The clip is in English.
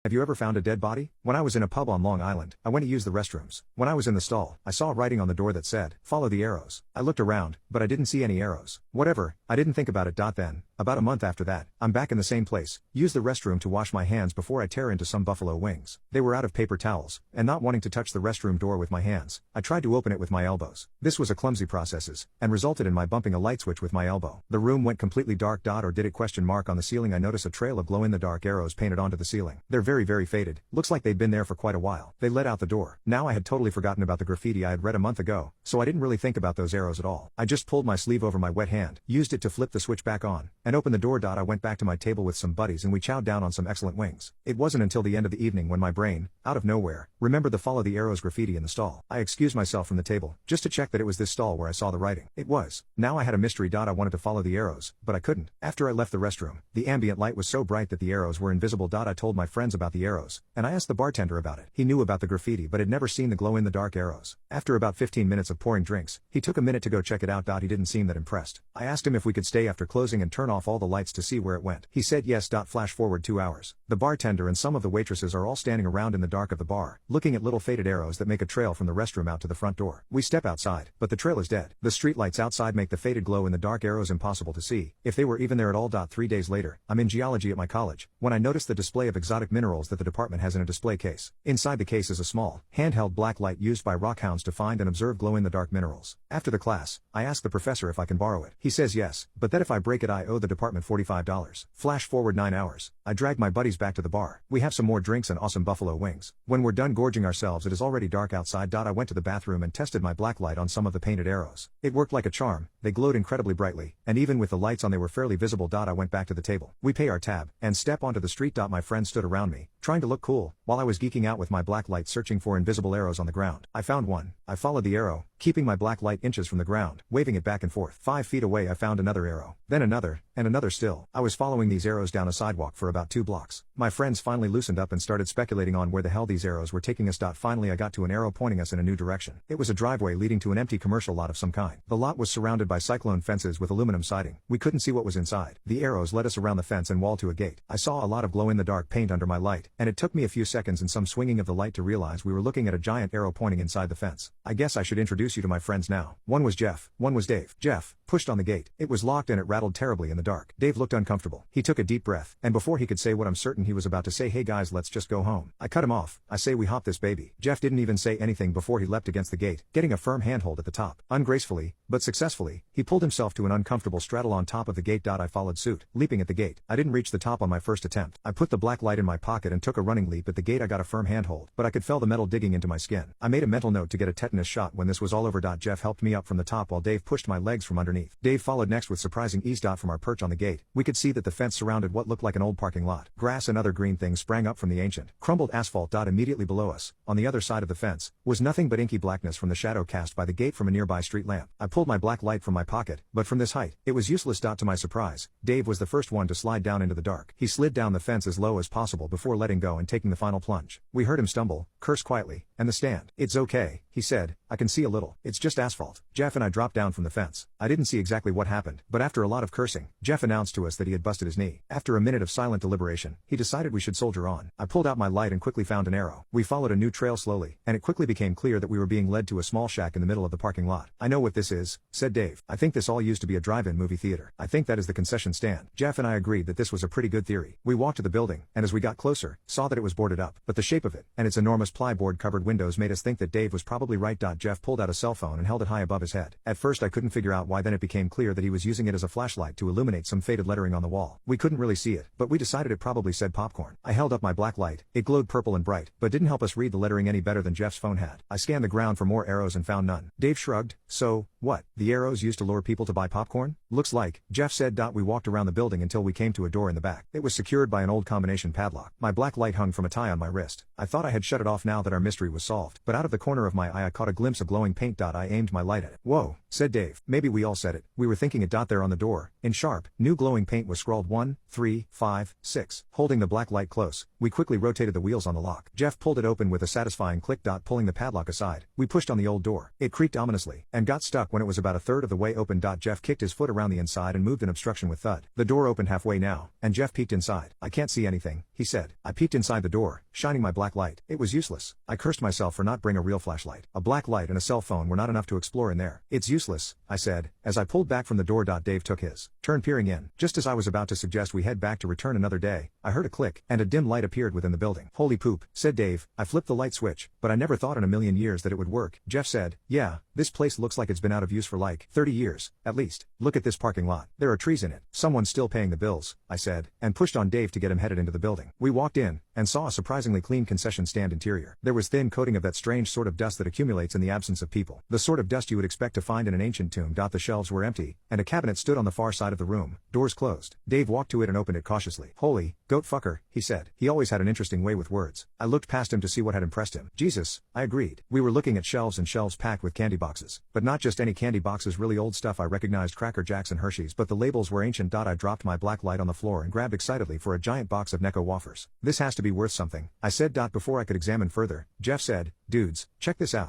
Have you ever found a dead body? When I was in a pub on Long Island, I went to use the restrooms. When I was in the stall, I saw writing on the door that said, "Follow the arrows." I looked around, but I didn't see any arrows. Whatever, I didn't think about it. Then, about a month after that, I'm back in the same place, used the restroom to wash my hands before I tear into some buffalo wings. They were out of paper towels, and not wanting to touch the restroom door with my hands, I tried to open it with my elbows. This was a clumsy process, and resulted in my bumping a light switch with my elbow. The room went completely dark. Or did it? On the ceiling I notice a trail of glow-in-the-dark arrows painted onto the ceiling. They're very faded. Looks like they'd been there for quite a while. They led out the door. Now I had totally forgotten about the graffiti I had read a month ago, so I didn't really think about those arrows at all. I just pulled my sleeve over my wet hand, used it to flip the switch back on, and opened the door. I went back to my table with some buddies and we chowed down on some excellent wings. It wasn't until the end of the evening when my brain, out of nowhere, remembered the "Follow the Arrows" graffiti in the stall. I excused myself from the table, just to check that it was this stall where I saw the writing. It was. Now I had a mystery. I wanted to follow the arrows, but I couldn't. After I left the restroom, the ambient light was so bright that the arrows were invisible. I told my friends about the arrows, and I asked the bartender about it. He knew about the graffiti but had never seen the glow-in-the-dark arrows. After about 15 minutes of pouring drinks, he took a minute to go check it out. He didn't seem that impressed. I asked him if we could stay after closing and turn off all the lights to see where it went. He said yes. Flash forward 2 hours. The bartender and some of the waitresses are all standing around in the dark of the bar, looking at little faded arrows that make a trail from the restroom out to the front door. We step outside, but the trail is dead. The streetlights outside make the faded glow-in-the-dark arrows impossible to see, if they were even there at all. 3 days later, I'm in geology at my college, when I noticed the display of exotic minerals that the department has in a display case. Inside the case is a small, handheld black light used by rockhounds to find and observe glow-in-the-dark minerals. After the class, I ask the professor if I can borrow it. He says yes, but that if I break it I owe the department $45. Flash forward 9 hours. I drag my buddies back to the bar. We have some more drinks and awesome buffalo wings. When we're done gorging ourselves, it is already dark outside. I went to the bathroom and tested my black light on some of the painted arrows. It worked like a charm. They glowed incredibly brightly, and even with the lights on they were fairly visible. I went back to the table. We pay our tab, and step onto the street. My friends stood around me, trying to look cool, while I was geeking out with my black light searching for invisible arrows on the ground. I found one. I followed the arrow, keeping my black light inches from the ground, waving it back and forth. 5 feet away I found another arrow, then another, and another still. I was following these arrows down a sidewalk for about 2 blocks. My friends finally loosened up and started speculating on where the hell these arrows were taking us. Finally I got to an arrow pointing us in a new direction. It was a driveway leading to an empty commercial lot of some kind. The lot was surrounded by cyclone fences with aluminum siding. We couldn't see what was inside. The arrows led us around the fence and wall to a gate. I saw a lot of glow-in-the-dark paint under my light, and it took me a few seconds and some swinging of the light to realize we were looking at a giant arrow pointing inside the fence. I guess I should introduce you to my friends now. One was Jeff, one was Dave. Jeff pushed on the gate. It was locked and it rattled terribly in the dark. Dave looked uncomfortable. He took a deep breath, and before he could say what I'm certain he was about to say, "Hey guys, let's just go home." I cut him off. I say we hop this baby. Jeff didn't even say anything before he leapt against the gate, getting a firm handhold at the top. Ungracefully, but successfully, he pulled himself to an uncomfortable straddle on top of the gate. I followed suit, leaping at the gate. I didn't reach the top on my first attempt. I put the black light in my pocket and took a running leap at the gate. I got a firm handhold, but I could feel the metal digging into my skin. I made a mental note to get a tetanus shot when this was all over. Jeff helped me up from the top while Dave pushed my legs from underneath. Dave followed next with surprising ease. From our perch on the gate, we could see that the fence surrounded what looked like an old parking lot. Grass and other green things sprang up from the ancient, crumbled asphalt. Immediately below us, on the other side of the fence, was nothing but inky blackness from the shadow cast by the gate from a nearby street lamp. I pulled my black light from my pocket, but from this height, it was useless. To my surprise, Dave was the first one to slide down into the dark. He slid down the fence as low as possible before letting go and taking the final plunge. We heard him stumble, curse quietly, and the stand. "It's okay," he said, "I can see a little. It's just asphalt." Jeff and I dropped down from the fence. I didn't see exactly what happened, but after a lot of cursing, Jeff announced to us that he had busted his knee. After a minute of silent deliberation, he decided we should soldier on. I pulled out my light and quickly found an arrow. We followed a new trail slowly, and it quickly became clear that we were being led to a small shack in the middle of the parking lot. "I know what this is," said Dave. "I think this all used to be a drive-in movie theater. I think that is the concession stand." Jeff and I agreed that this was a pretty good theory. We walked to the building, and as we got closer, saw that it was boarded up, but the shape of it, and its enormous plyboard-covered windows made us think that Dave was probably right. Jeff pulled out a cell phone and held it high above his head. At first I couldn't figure out why, then it became clear that he was using it as a flashlight to illuminate some faded lettering on the wall. We couldn't really see it, but we decided it probably said popcorn. I held up my black light. It glowed purple and bright, but didn't help us read the lettering any better than Jeff's phone had. I scanned the ground for more arrows and found none. Dave shrugged. "So, what? The arrows used to lure people to buy popcorn?" "Looks like," Jeff said. We walked around the building until we came to a door in the back. It was secured by an old combination padlock. My black light hung from a tie on my wrist. I thought I had shut it off now that our mystery was solved, but out of the corner of my eye I caught a glimpse of glowing paint. I aimed my light at it. Whoa, said Dave. Maybe we all said it. We were thinking it. There on the door, in sharp, new glowing paint was scrawled 1, 3, 5, 6. Holding the black light close, we quickly rotated the wheels on the lock. Jeff pulled it open with a satisfying click. Pulling the padlock aside, we pushed on the old door. It creaked ominously, and got stuck when it was about a third of the way open. Jeff kicked his foot around the inside and moved an obstruction with thud. The door opened halfway now, and Jeff peeked inside. I can't see anything, he said. I peeked inside the door, shining my black light. It was useless. I cursed myself for not bringing a real flashlight. A black light and a cell phone were not enough to explore in there. It's useless, I said, as I pulled back from the door. Dave took his turn peering in. Just as I was about to suggest we head back to return another day, I heard a click, and a dim light appeared within the building. Holy poop, said Dave. I flipped the light switch, but I never thought in a million years that it would work. Jeff said, yeah, this place looks like it's been out of use for like 30 years, at least. Look at this parking lot. There are trees in it. Someone's still paying the bills, I said, and pushed on Dave to get him headed into the building. We walked in, and saw a surprisingly clean concession stand interior. There was thin coating of that strange sort of dust that accumulates in the absence of people. The sort of dust you would expect to find in an ancient tomb. The shelves were empty, and a cabinet stood on the far side of the room, doors closed. Dave walked to it and opened it cautiously. Holy, goat fucker, he said. He always had an interesting way with words. I looked past him to see what had impressed him. Jesus, I agreed. We were looking at shelves and shelves packed with candy boxes. But not just any candy boxes, really old stuff. I recognized Cracker Jacks and Hershey's, but the labels were ancient. I dropped my black light on the floor and grabbed excitedly for a giant box of Necco wafers. This has to be worth something, I said. Before I could examine further, Jeff said, dudes, check this out.